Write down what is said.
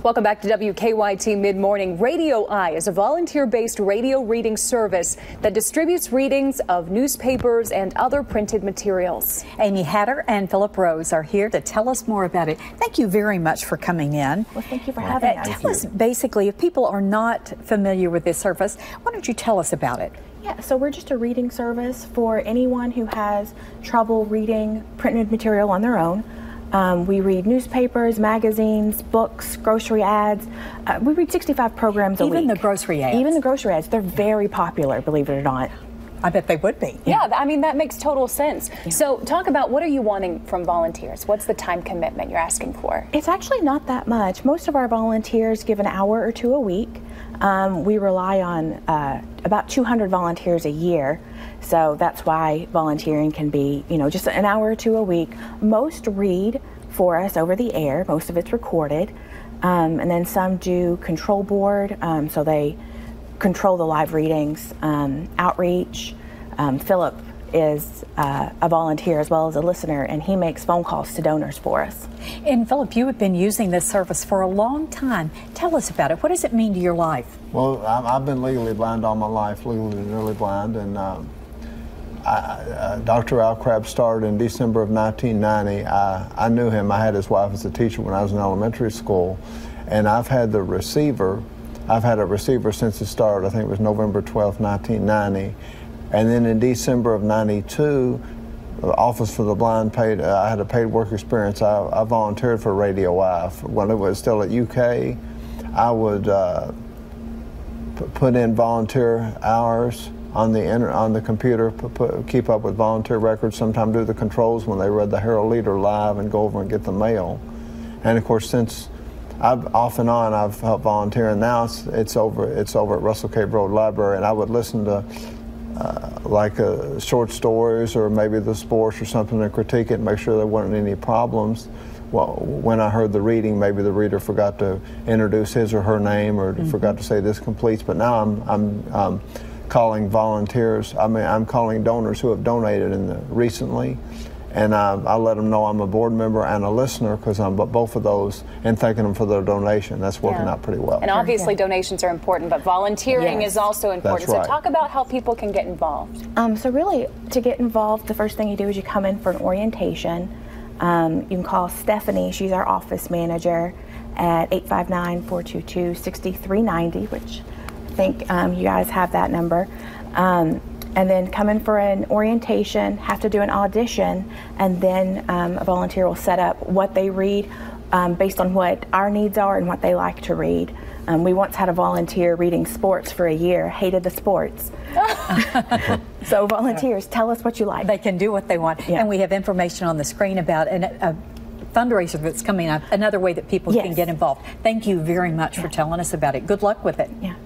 Welcome back to WKYT Mid-Morning. Radio Eye is a volunteer-based radio reading service that distributes readings of newspapers and other printed materials. Amy Hatter and Philip Rose are here to tell us more about it. Thank you very much for coming in. Well, thank you for having us. Tell us, basically, if people are not familiar with this service, why don't you tell us about it? Yeah, so we're just a reading service for anyone who has trouble reading printed material on their own. We read newspapers, magazines, books, grocery ads. We read 65 programs a week. Even the grocery ads? Even the grocery ads. They're very popular, believe it or not. I bet they would be. Yeah, I mean, that makes total sense. Yeah. So talk about, what are you wanting from volunteers? What's the time commitment you're asking for? It's actually not that much. Most of our volunteers give an hour or two a week. We rely on about 200 volunteers a year. So that's why volunteering can be, just an hour or two a week. Most read for us over the air. Most of it's recorded. And then some do control board, so they control the live readings, outreach. Philip is a volunteer as well as a listener, and he makes phone calls to donors for us. And Philip, you have been using this service for a long time. Tell us about it. What does it mean to your life? Well, I've been legally blind all my life, legally and nearly blind, and Dr. Al Crabb started in December of 1990. I knew him. I had his wife as a teacher when I was in elementary school, and I've had a receiver since it started. I think it was November 12, 1990. And then in December of 92, the Office for the Blind paid, I had a paid work experience. I volunteered for Radio Eye. When it was still at UK, I would put in volunteer hours on the computer, keep up with volunteer records, sometimes do the controls when they read the Herald Leader live and go over and get the mail. And of course, since off and on I've helped volunteer, and now it's over at Russell Cave Road Library, and I would listen to short stories or maybe the sports or something and critique it and make sure there weren't any problems. Well, when I heard the reading, maybe the reader forgot to introduce his or her name or forgot to say this completes. But now I'm calling volunteers. I'm calling donors who have donated recently, and I let them know I'm a board member and a listener, because I'm both of those, and thanking them for their donation. That's working out pretty well. And obviously donations are important, but volunteering is also important. That's right. So talk about how people can get involved. So really, to get involved, the first thing you do is you come in for an orientation. You can call Stephanie, she's our office manager, at 859-422-6390, which I think you guys have that number. And then come in for an orientation, have to do an audition, and then a volunteer will set up what they read based on what our needs are and what they like to read. We once had a volunteer reading sports for a year, hated the sports. So volunteers, tell us what you like. They can do what they want. Yeah. And we have information on the screen about a fundraiser that's coming up, another way that people can get involved. Thank you very much for telling us about it. Good luck with it. Yeah.